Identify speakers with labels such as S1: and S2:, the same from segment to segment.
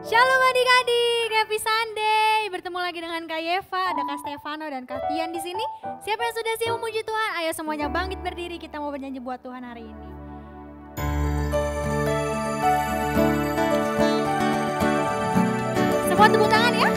S1: Shalom adik-adik, happy Sunday. Bertemu lagi dengan Kak Yeva, ada Kak Stefano dan Kak Tian di sini. Siapa yang sudah siap memuji Tuhan? Ayo semuanya bangkit berdiri, kita mau bernyanyi buat Tuhan hari ini. Semua tepuk tangan ya.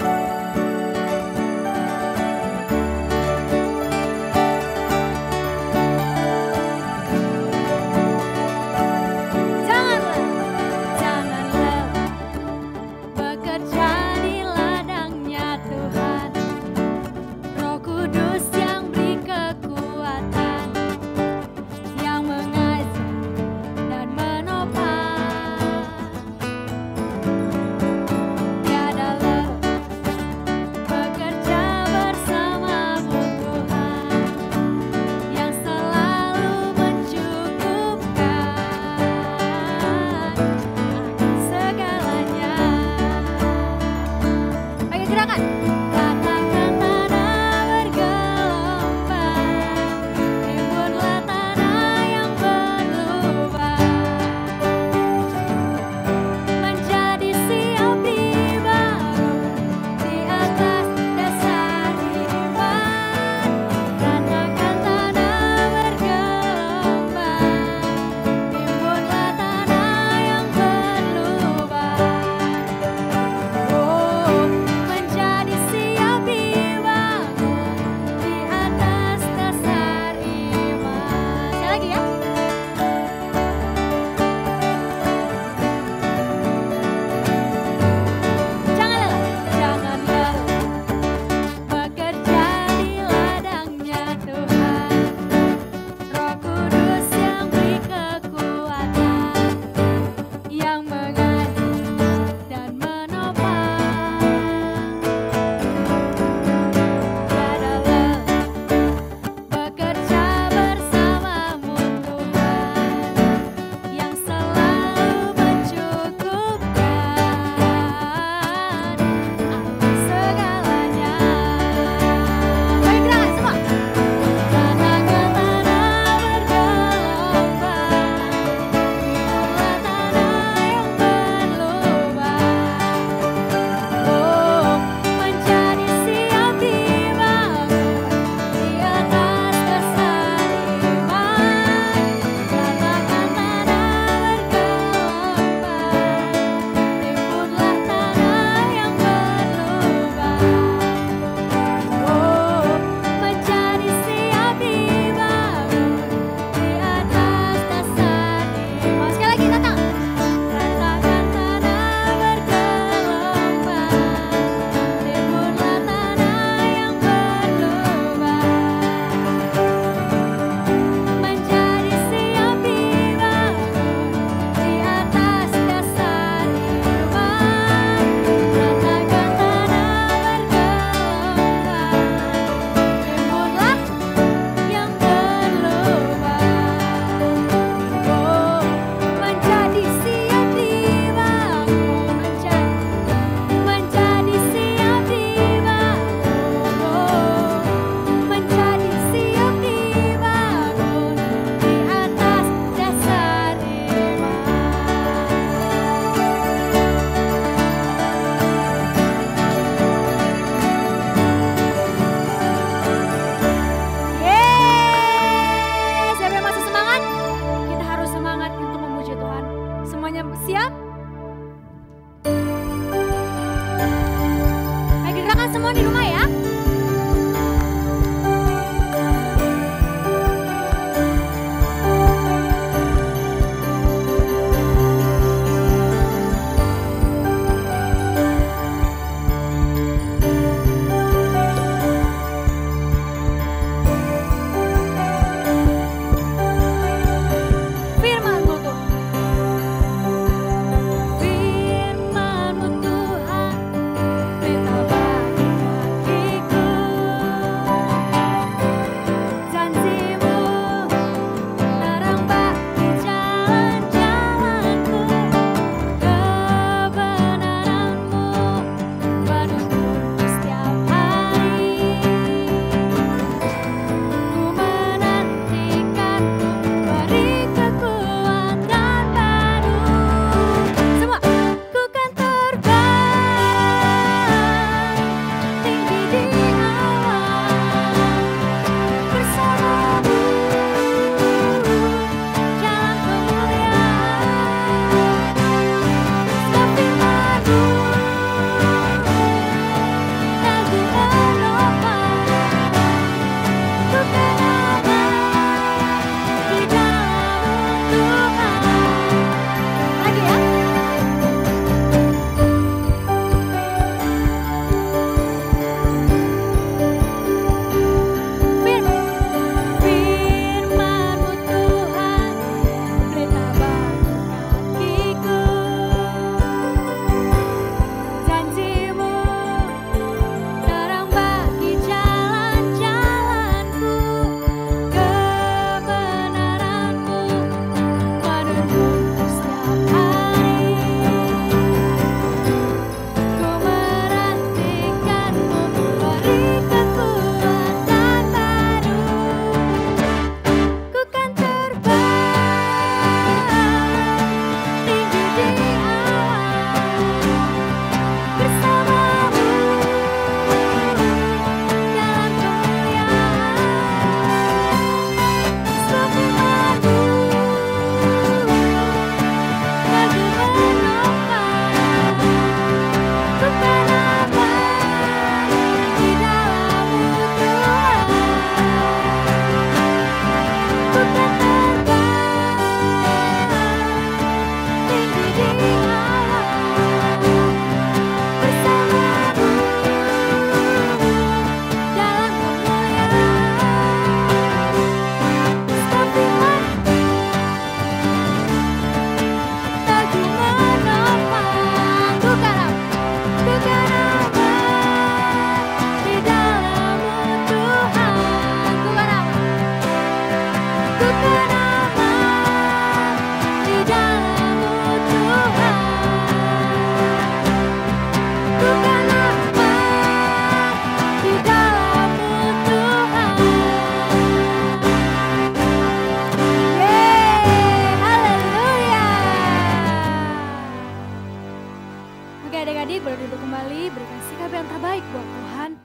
S1: Oke adik-adik boleh duduk kembali, berikan sikap yang terbaik buat Tuhan.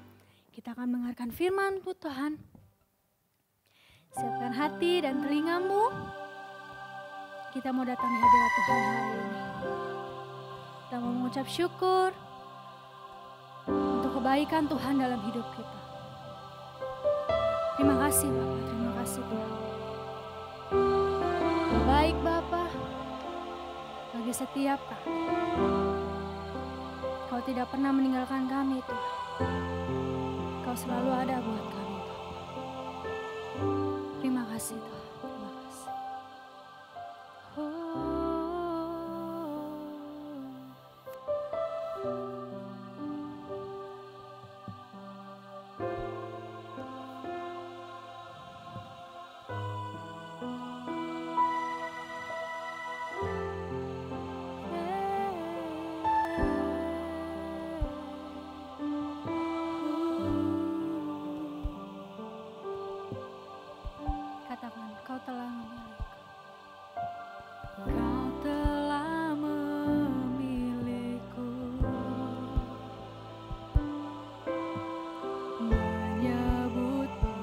S1: Kita akan mendengarkan firman Tuhan. Siapkan hati dan telingamu. Kita mau datang di hadirat Tuhan hari ini. Kita mau mengucap syukur untuk kebaikan Tuhan dalam hidup kita. Terima kasih Bapak, terima kasih Tuhan. Baik Bapak, bagi setiap kami. Kau tidak pernah meninggalkan kami Tuhan. Kau selalu ada buat kami Bapak. Terima kasih Tuhan, terima kasih. Katakan, kau telah memiliki. Kau telah memiliku, menyebutku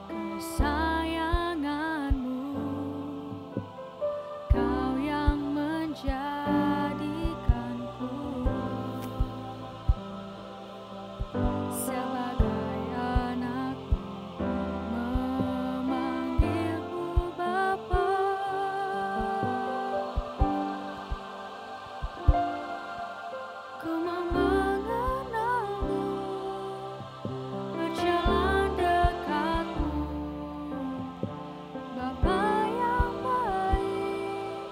S1: kesayanganmu. Kau yang menjadikanku sebagai anakmu, memanggilmu Bapa. Ku mau mengenalmu, berjalan dekatmu, Bapa yang baik.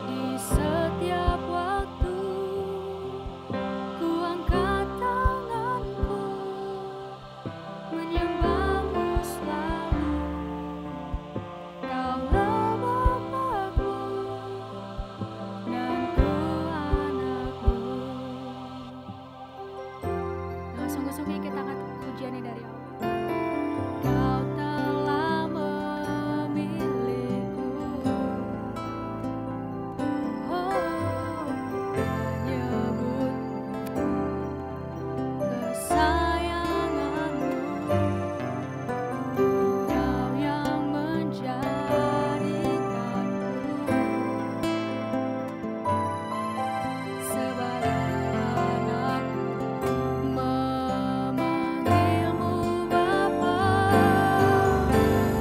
S1: Di setiap waktu ku angkat tanganku, menyembahmu selalu. Kaulah Bapakku dan ku anakmu. Dengan sungguh-sungguh kita angkat pujiannya dari awal. Kau telah memiliku, menyebutku kesayanganmu. Kau yang menjadikanku sebagai anakmu, memanggilmu Bapa.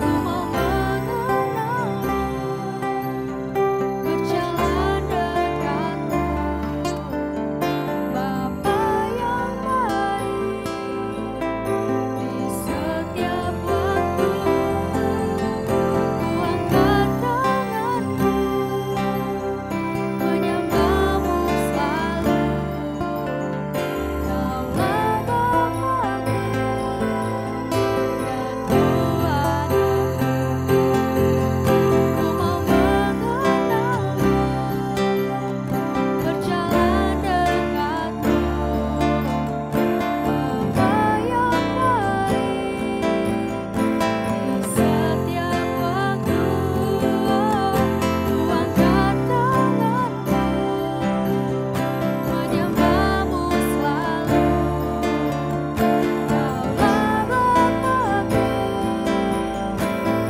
S1: Ku mau mengenalmu, berjalan dekatmu, Bapa yang baik. Di setiap waktu ku angkat tanganku, menyembahmu selalu. Kaulah Bapakku dan ku anakmu. Ku mau mengenalmu, berjalan dekatmu, Bapa yang baik. Di setiap waktu ku angkat tanganku, menyembahmu selalu. Kaulah Bapakku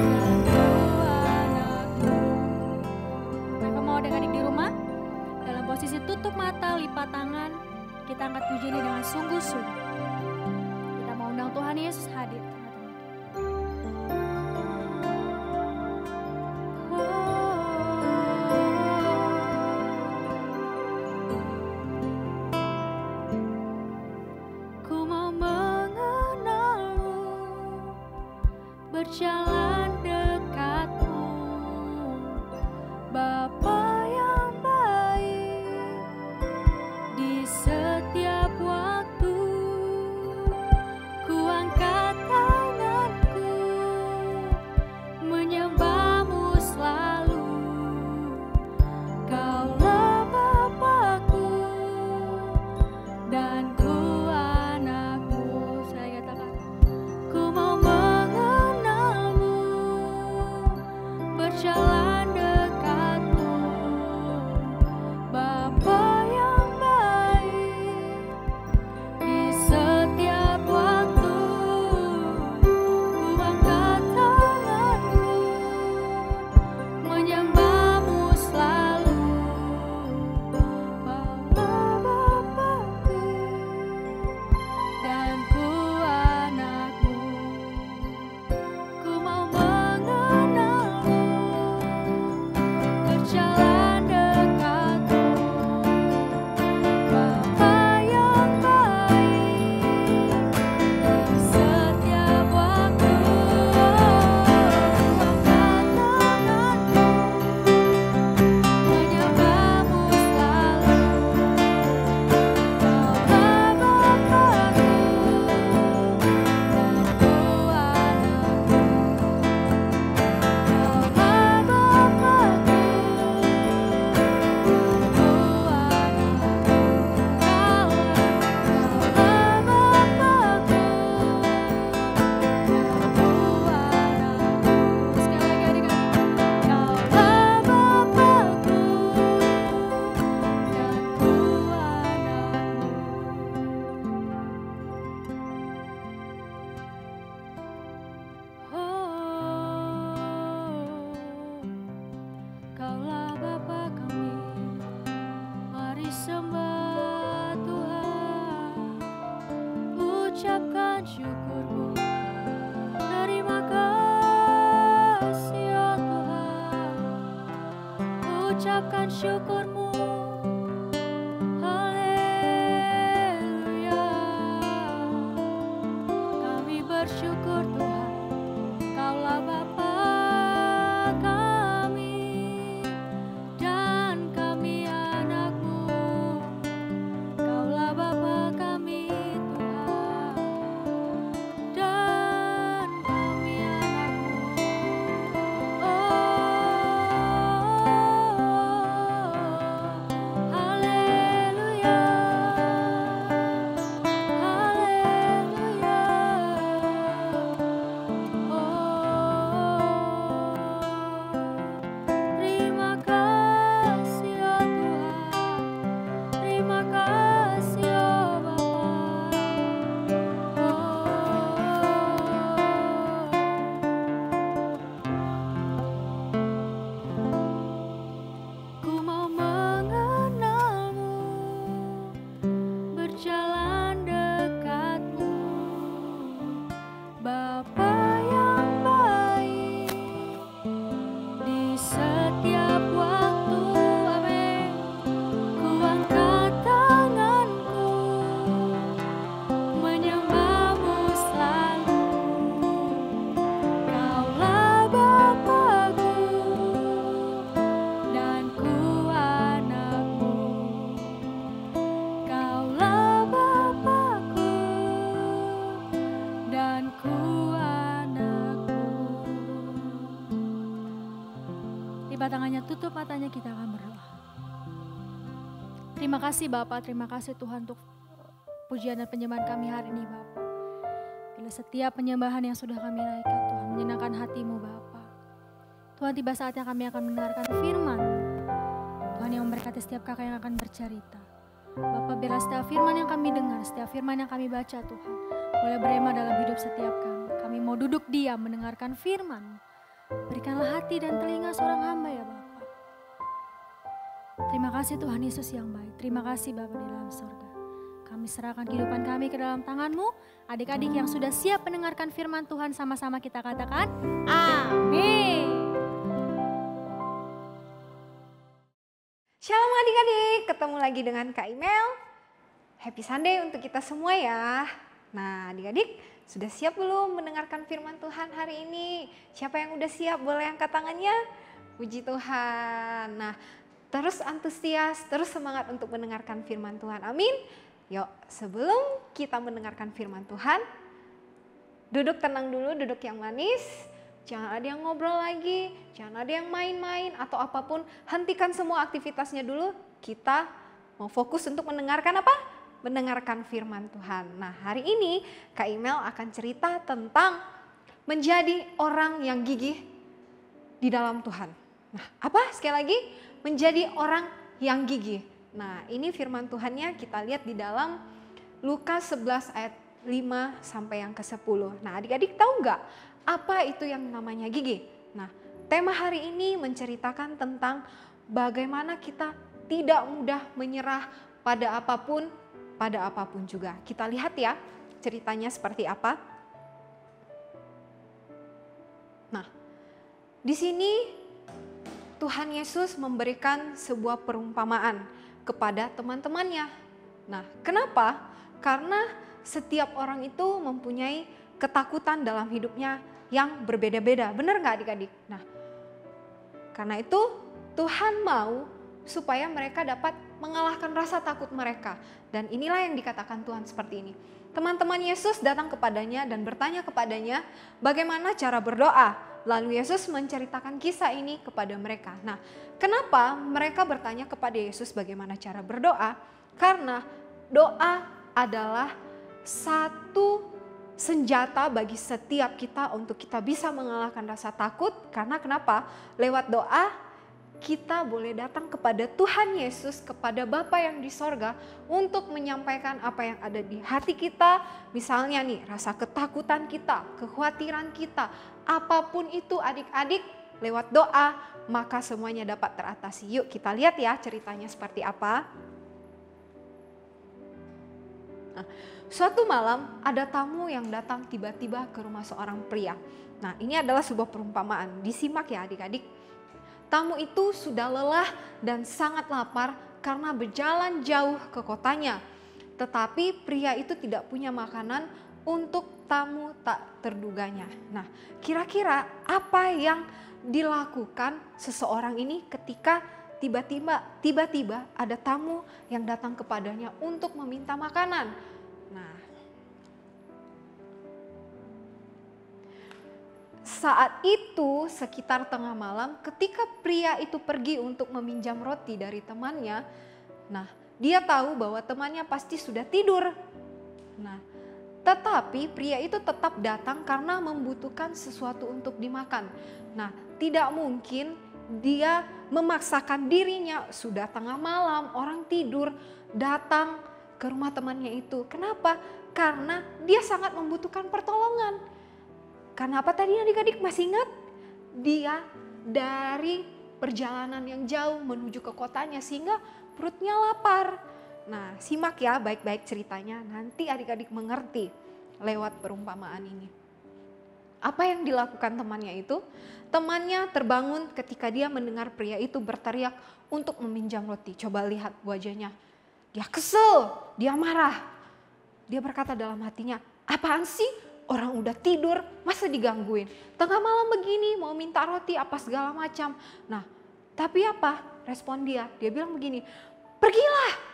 S1: dan ku anakmu. Mereka mau adik-adik di rumah dalam posisi tutup mata, lipat tangan, kita angkat puji ini dengan sungguh-sungguh. Kita mau undang Tuhan Yesus hadir tengah-tengah kita. Ku mau mengenalmu, berjalan dekatmu, Bapa yang baik. Di setiap waktu ku angkat tanganku, menyembahmu selalu. Kaulah Bapakku dan ku anakmu. Saya katakan, ku mau mengenalmu, ucapkan syukurku. Terima kasih ya Tuhan, ucapkan syukurmu. Haleluya. Kami bersyukur Tuhan, Kaulah Bapa kami dan kami anak-Mu. Kaulah Bapa kami Tuhan dan kami anak-Mu. Haleluya, haleluya. Terima kasih ya Tuhan, terima kasih ya Bapa. Ku mau mengenalmu, berjalan dekatmu, Bapa yang baik di setiap waktu. Amin. Ku angkat tanganku, menyembahmu selalu. Kaulah Bapa-Ku dan ku anak-Mu. Kaulah Bapa-Ku dan ku anak-Mu. Lipat tangannya, tutup matanya, kita akan berdoa. Terima kasih Bapak, terima kasih Tuhan untuk pujian dan penyembahan kami hari ini Bapak. Bila setiap penyembahan yang sudah kami naikkan Tuhan menyenangkan hati-Mu Bapak. Tuhan, tiba saatnya kami akan mendengarkan firman Tuhan yang memberkati setiap kakak yang akan bercerita. Bapak, biarlah setiap firman yang kami dengar, setiap firman yang kami baca Tuhan, boleh berema dalam hidup setiap kami. Kami mau duduk diam mendengarkan firman. Berikanlah hati dan telinga seorang hamba ya Bapak. Terima kasih Tuhan Yesus yang baik. Terima kasih Bapa di dalam surga. Kami serahkan kehidupan kami ke dalam tangan-Mu. Adik-adik yang sudah siap mendengarkan firman Tuhan, sama-sama kita katakan amin.
S2: Shalom adik-adik, ketemu lagi dengan Kak Imel. Happy Sunday untuk kita semua ya. Nah adik-adik, sudah siap belum mendengarkan firman Tuhan hari ini? Siapa yang udah siap boleh angkat tangannya? Puji Tuhan. Nah, terus antusias, terus semangat untuk mendengarkan firman Tuhan. Amin. Yuk, sebelum kita mendengarkan firman Tuhan, duduk tenang dulu, duduk yang manis. Jangan ada yang ngobrol lagi, jangan ada yang main-main atau apapun. Hentikan semua aktivitasnya dulu. Kita mau fokus untuk mendengarkan apa? Mendengarkan firman Tuhan. Nah, hari ini Kak Imel akan cerita tentang menjadi orang yang gigih di dalam Tuhan. Nah, apa? Sekali lagi, menjadi orang yang gigih. Nah, ini firman Tuhannya kita lihat di dalam Lukas 11 ayat 5 sampai yang ke-10. Nah, adik-adik tahu nggak apa itu yang namanya gigih? Nah, tema hari ini menceritakan tentang bagaimana kita tidak mudah menyerah pada apapun juga. Kita lihat ya ceritanya seperti apa. Nah, di sini Tuhan Yesus memberikan sebuah perumpamaan kepada teman-temannya. Nah, kenapa? Karena setiap orang itu mempunyai ketakutan dalam hidupnya yang berbeda-beda. Benar nggak adik-adik? Nah, karena itu Tuhan mau supaya mereka dapat mengalahkan rasa takut mereka. Dan inilah yang dikatakan Tuhan seperti ini. Teman-teman Yesus datang kepadanya dan bertanya kepadanya bagaimana cara berdoa. Lalu Yesus menceritakan kisah ini kepada mereka. Nah, kenapa mereka bertanya kepada Yesus bagaimana cara berdoa? Karena doa adalah satu senjata bagi setiap kita untuk kita bisa mengalahkan rasa takut. Karena kenapa? Lewat doa kita boleh datang kepada Tuhan Yesus, kepada Bapa yang di sorga untuk menyampaikan apa yang ada di hati kita. Misalnya nih, rasa ketakutan kita, kekhawatiran kita, apapun itu adik-adik, lewat doa maka semuanya dapat teratasi. Yuk kita lihat ya ceritanya seperti apa. Nah, suatu malam ada tamu yang datang tiba-tiba ke rumah seorang pria. Nah, ini adalah sebuah perumpamaan. Disimak ya adik-adik. Tamu itu sudah lelah dan sangat lapar karena berjalan jauh ke kotanya. Tetapi pria itu tidak punya makanan untuk tamu tak terduganya. Nah, kira-kira apa yang dilakukan seseorang ini ketika tiba-tiba ada tamu yang datang kepadanya untuk meminta makanan? Nah, saat itu sekitar tengah malam ketika pria itu pergi untuk meminjam roti dari temannya, nah dia tahu bahwa temannya pasti sudah tidur. Nah, tetapi pria itu tetap datang karena membutuhkan sesuatu untuk dimakan. Nah, tidak mungkin dia memaksakan dirinya sudah tengah malam, orang tidur, datang ke rumah temannya itu. Kenapa? Karena dia sangat membutuhkan pertolongan. Karena apa tadi adik-adik masih ingat? Dia dari perjalanan yang jauh menuju ke kotanya sehingga perutnya lapar. Nah, simak ya baik-baik ceritanya, nanti adik-adik mengerti lewat perumpamaan ini. Apa yang dilakukan temannya itu? Temannya terbangun ketika dia mendengar pria itu berteriak untuk meminjam roti. Coba lihat wajahnya. Dia kesel, dia marah. Dia berkata dalam hatinya, apaan sih? Orang udah tidur, masa digangguin? Tengah malam begini mau minta roti apa segala macam. Nah, tapi apa? Respon dia. Dia bilang begini, pergilah.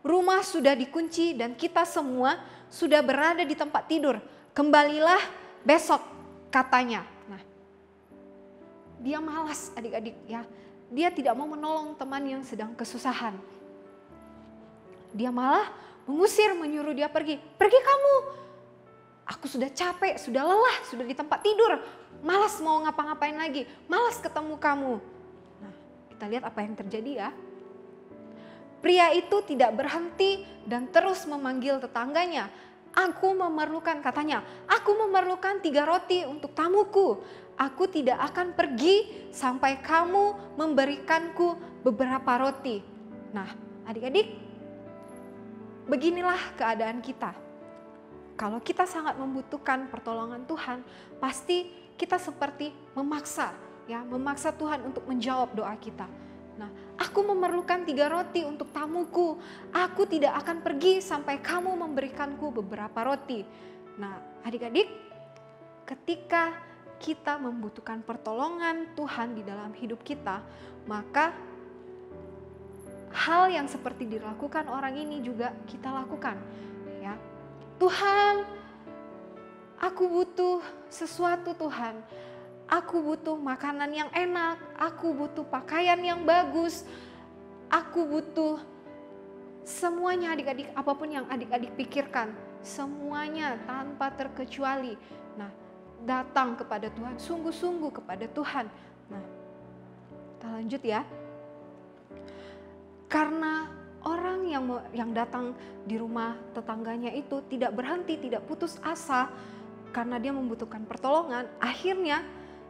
S2: Rumah sudah dikunci dan kita semua sudah berada di tempat tidur. Kembalilah besok, katanya. Nah, dia malas adik-adik ya. Dia tidak mau menolong teman yang sedang kesusahan. Dia malah mengusir, menyuruh dia pergi. Pergi kamu. Aku sudah capek, sudah lelah, sudah di tempat tidur. Malas mau ngapa-ngapain lagi, malas ketemu kamu. Nah, kita lihat apa yang terjadi ya. Pria itu tidak berhenti dan terus memanggil tetangganya. Aku memerlukan, katanya, aku memerlukan 3 roti untuk tamuku. Aku tidak akan pergi sampai kamu memberikanku beberapa roti. Nah, adik-adik, beginilah keadaan kita. Kalau kita sangat membutuhkan pertolongan Tuhan, pasti kita seperti memaksa Tuhan untuk menjawab doa kita. Nah, aku memerlukan 3 roti untuk tamuku. Aku tidak akan pergi sampai kamu memberikanku beberapa roti. Nah, adik-adik, ketika kita membutuhkan pertolongan Tuhan di dalam hidup kita, maka hal yang seperti dilakukan orang ini juga kita lakukan, ya. Tuhan, aku butuh sesuatu Tuhan. Aku butuh makanan yang enak, aku butuh pakaian yang bagus, aku butuh semuanya adik-adik, apapun yang adik-adik pikirkan, semuanya tanpa terkecuali. Nah, datang kepada Tuhan, sungguh-sungguh kepada Tuhan. Nah, kita lanjut ya. Karena orang yang datang di rumah tetangganya itu tidak berhenti, tidak putus asa karena dia membutuhkan pertolongan. Akhirnya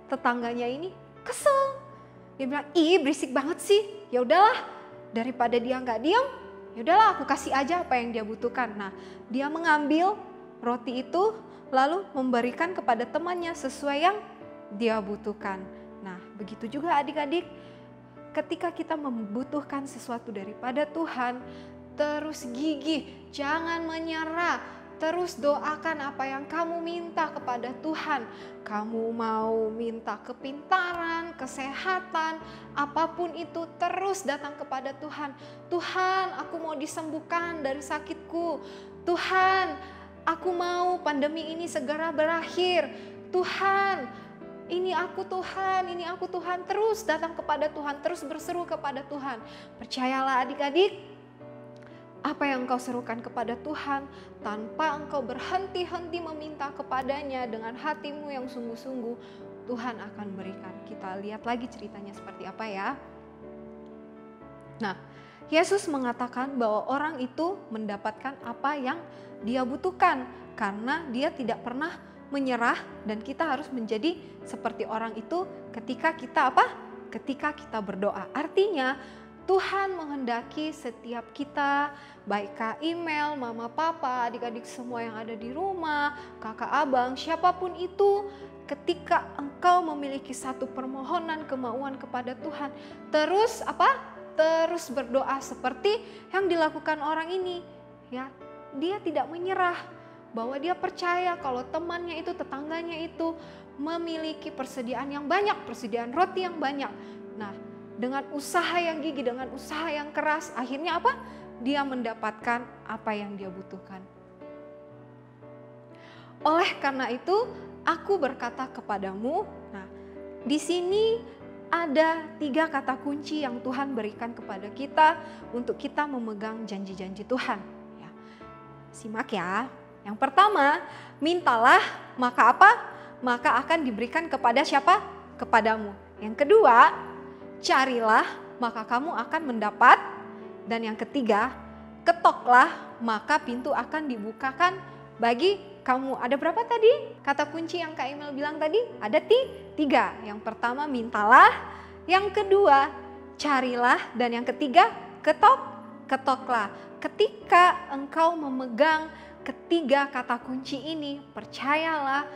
S2: tetangganya ini kesel. Dia bilang, "Ih, berisik banget sih. Ya udahlah, daripada dia nggak diam, ya udahlah aku kasih aja apa yang dia butuhkan." Nah, dia mengambil roti itu lalu memberikan kepada temannya sesuai yang dia butuhkan. Nah, begitu juga adik-adik. Ketika kita membutuhkan sesuatu daripada Tuhan, terus gigih, jangan menyerah, terus doakan apa yang kamu minta kepada Tuhan. Kamu mau minta kepintaran, kesehatan, apapun itu terus datang kepada Tuhan. Tuhan, aku mau disembuhkan dari sakitku. Tuhan, aku mau pandemi ini segera berakhir. Tuhan, ini aku Tuhan, terus datang kepada Tuhan, terus berseru kepada Tuhan. Percayalah adik-adik, apa yang engkau serukan kepada Tuhan, tanpa engkau berhenti-henti meminta kepadanya dengan hatimu yang sungguh-sungguh, Tuhan akan berikan. Kita lihat lagi ceritanya seperti apa ya. Nah, Yesus mengatakan bahwa orang itu mendapatkan apa yang dia butuhkan, karena dia tidak pernah menyerah, dan kita harus menjadi seperti orang itu ketika kita Ketika kita berdoa. Artinya Tuhan menghendaki setiap kita, baik Kak Email, Mama Papa, adik-adik semua yang ada di rumah, kakak abang, siapapun itu, ketika engkau memiliki satu permohonan kemauan kepada Tuhan, terus terus berdoa seperti yang dilakukan orang ini, ya. Dia tidak menyerah, bahwa dia percaya kalau temannya itu, tetangganya itu memiliki persediaan yang banyak, persediaan roti yang banyak. Nah, dengan usaha yang gigih, dengan usaha yang keras, akhirnya apa? Dia mendapatkan apa yang dia butuhkan. Oleh karena itu, aku berkata kepadamu, nah di sini ada 3 kata kunci yang Tuhan berikan kepada kita untuk kita memegang janji-janji Tuhan. Ya. Simak ya. Yang pertama, mintalah maka apa? Maka akan diberikan kepada siapa? Kepadamu. Yang kedua, carilah maka kamu akan mendapat. Dan yang ketiga, ketoklah maka pintu akan dibukakan bagi kamu. Ada berapa tadi kata kunci yang Kak Email bilang tadi? Ada 3. Yang pertama mintalah, yang kedua carilah, dan yang ketiga ketoklah. Ketika engkau memegang ketiga kata kunci ini, percayalah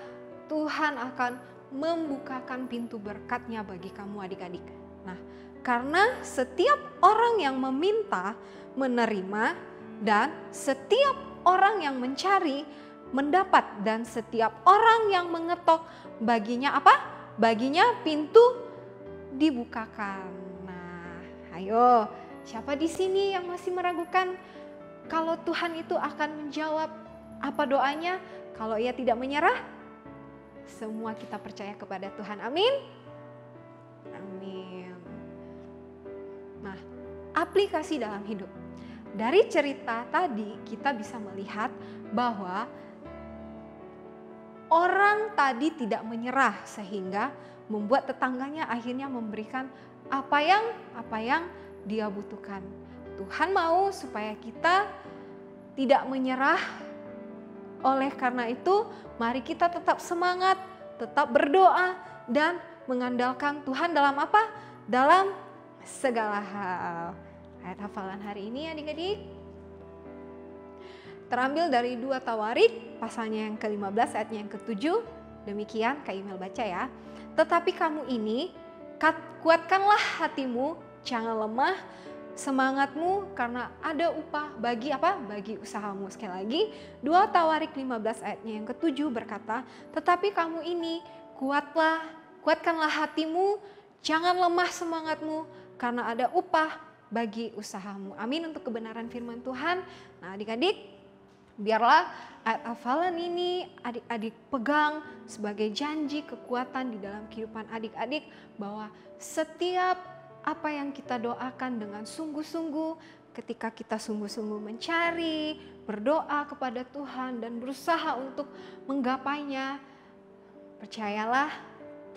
S2: Tuhan akan membukakan pintu berkat-Nya bagi kamu adik-adik. Nah, karena setiap orang yang meminta menerima, dan setiap orang yang mencari mendapat, dan setiap orang yang mengetok baginya apa? Baginya pintu dibukakan. Nah, ayo, siapa di sini yang masih meragukan kalau Tuhan itu akan menjawab apa doanya? Kalau ia tidak menyerah, semua kita percaya kepada Tuhan. Amin. Amin. Nah, aplikasi dalam hidup. Dari cerita tadi kita bisa melihat bahwa orang tadi tidak menyerah sehingga membuat tetangganya akhirnya memberikan apa yang dia butuhkan. Tuhan mau supaya kita tidak menyerah. Oleh karena itu, mari kita tetap semangat, tetap berdoa dan mengandalkan Tuhan dalam apa? Dalam segala hal. Ayat hafalan hari ini adik-adik terambil dari 2 Tawarik pasalnya yang ke-15 ayatnya yang ke-7. Demikian Kak Email baca ya. Tetapi kamu ini kuatkanlah hatimu, jangan lemah semangatmu karena ada upah bagi apa? Bagi usahamu. Sekali lagi 2 Tawarik 15 ayatnya yang ke-7 berkata, tetapi kamu ini kuatkanlah hatimu, jangan lemah semangatmu karena ada upah bagi usahamu. Amin untuk kebenaran firman Tuhan. Nah adik-adik, biarlah ayat hafalan ini adik-adik pegang sebagai janji kekuatan di dalam kehidupan adik-adik bahwa setiap apa yang kita doakan dengan sungguh-sungguh, ketika kita sungguh-sungguh mencari, berdoa kepada Tuhan dan berusaha untuk menggapainya, percayalah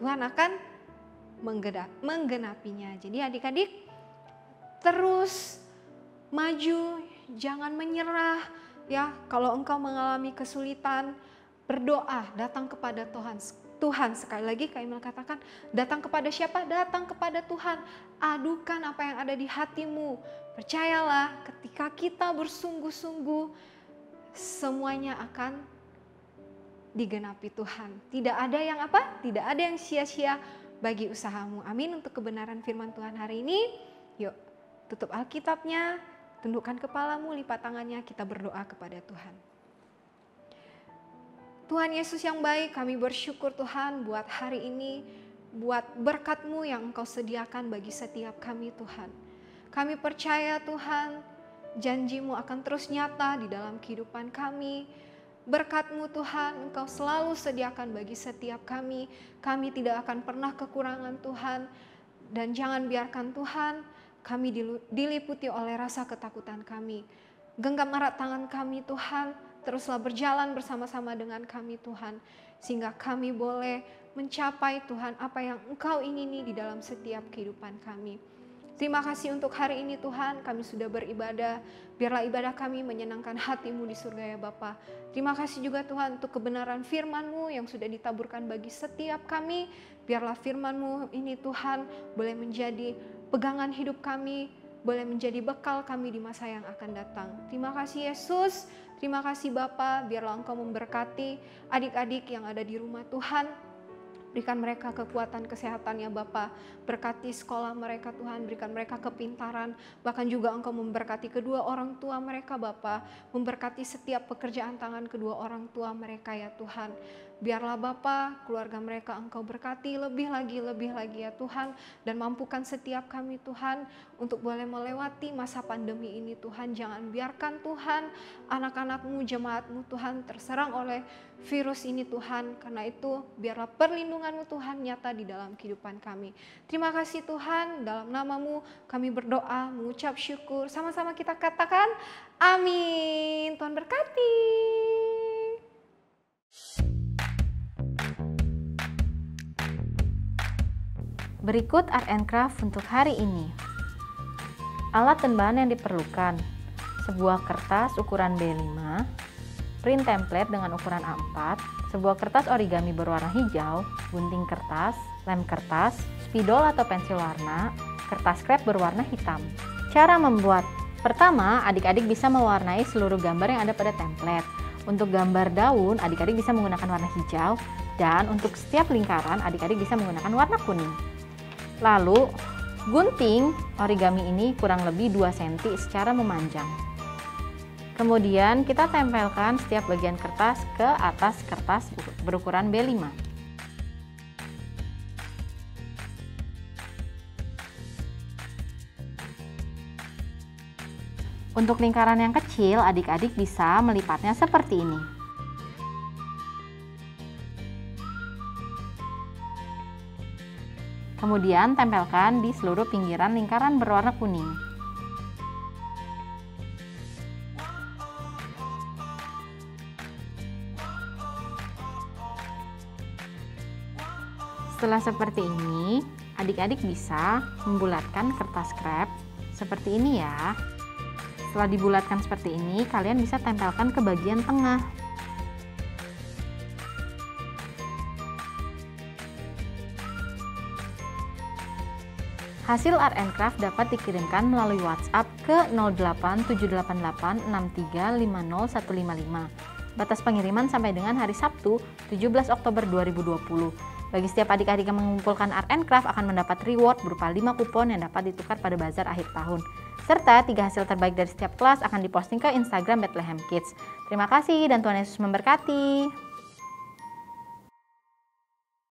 S2: Tuhan akan menggenapinya. Jadi adik-adik terus maju, jangan menyerah ya. Kalau engkau mengalami kesulitan, berdoa, datang kepada Tuhan. Tuhan, sekali lagi Kak Email katakan, datang kepada siapa? Datang kepada Tuhan. Adukan apa yang ada di hatimu. Percayalah ketika kita bersungguh-sungguh, semuanya akan digenapi Tuhan. Tidak ada yang apa? Tidak ada yang sia-sia bagi usahamu. Amin untuk kebenaran firman Tuhan hari ini. Yuk, tutup Alkitabnya, tundukkan kepalamu, lipat tangannya, kita berdoa kepada Tuhan. Tuhan Yesus yang baik, kami bersyukur Tuhan buat hari ini, buat berkat-Mu yang Engkau sediakan bagi setiap kami Tuhan. Kami percaya Tuhan, janji-Mu akan terus nyata di dalam kehidupan kami. Berkat-Mu Tuhan, Engkau selalu sediakan bagi setiap kami. Kami tidak akan pernah kekurangan Tuhan. Dan jangan biarkan Tuhan, kami diliputi oleh rasa ketakutan kami. Genggam erat tangan kami Tuhan, teruslah berjalan bersama-sama dengan kami Tuhan. Sehingga kami boleh mencapai Tuhan apa yang Engkau ingini di dalam setiap kehidupan kami. Terima kasih untuk hari ini Tuhan, kami sudah beribadah. Biarlah ibadah kami menyenangkan hati-Mu di surga ya Bapa. Terima kasih juga Tuhan untuk kebenaran firman-Mu yang sudah ditaburkan bagi setiap kami. Biarlah firman-Mu ini Tuhan boleh menjadi pegangan hidup kami, boleh menjadi bekal kami di masa yang akan datang. Terima kasih Yesus, terima kasih Bapa, biarlah Engkau memberkati adik-adik yang ada di rumah Tuhan. Berikan mereka kekuatan kesehatan ya Bapa, berkati sekolah mereka Tuhan, berikan mereka kepintaran, bahkan juga Engkau memberkati kedua orang tua mereka Bapa, memberkati setiap pekerjaan tangan kedua orang tua mereka ya Tuhan. Biarlah Bapa, keluarga mereka Engkau berkati lebih lagi ya Tuhan, dan mampukan setiap kami Tuhan untuk boleh melewati masa pandemi ini Tuhan. Jangan biarkan Tuhan anak-anak-Mu, jemaat-Mu Tuhan terserang oleh virus ini Tuhan. Karena itu biarlah perlindungan-Mu Tuhan nyata di dalam kehidupan kami. Terima kasih Tuhan, dalam nama-Mu kami berdoa, mengucap syukur. Sama-sama kita katakan amin. Tuhan berkati.
S3: Berikut art and craft untuk hari ini. Alat dan bahan yang diperlukan: sebuah kertas ukuran B5, print template dengan ukuran A4, sebuah kertas origami berwarna hijau, gunting kertas, lem kertas, spidol atau pensil warna, kertas krep berwarna hitam. Cara membuat: pertama, adik-adik bisa mewarnai seluruh gambar yang ada pada template. Untuk gambar daun, adik-adik bisa menggunakan warna hijau, dan untuk setiap lingkaran, adik-adik bisa menggunakan warna kuning. Lalu, gunting origami ini kurang lebih 2 cm secara memanjang. Kemudian kita tempelkan setiap bagian kertas ke atas kertas berukuran B5. Untuk lingkaran yang kecil, adik-adik bisa melipatnya seperti ini. Kemudian tempelkan di seluruh pinggiran lingkaran berwarna kuning. Setelah seperti ini, adik-adik bisa membulatkan kertas krep seperti ini ya. Setelah dibulatkan seperti ini, kalian bisa tempelkan ke bagian tengah. Hasil art and craft dapat dikirimkan melalui WhatsApp ke 08788863501155. Batas pengiriman sampai dengan hari Sabtu, 17 Oktober 2020. Bagi setiap adik-adik yang mengumpulkan art and craft akan mendapat reward berupa 5 kupon yang dapat ditukar pada bazar akhir tahun. Serta 3 hasil terbaik dari setiap kelas akan diposting ke Instagram Bethlehem Kids. Terima kasih dan Tuhan Yesus memberkati.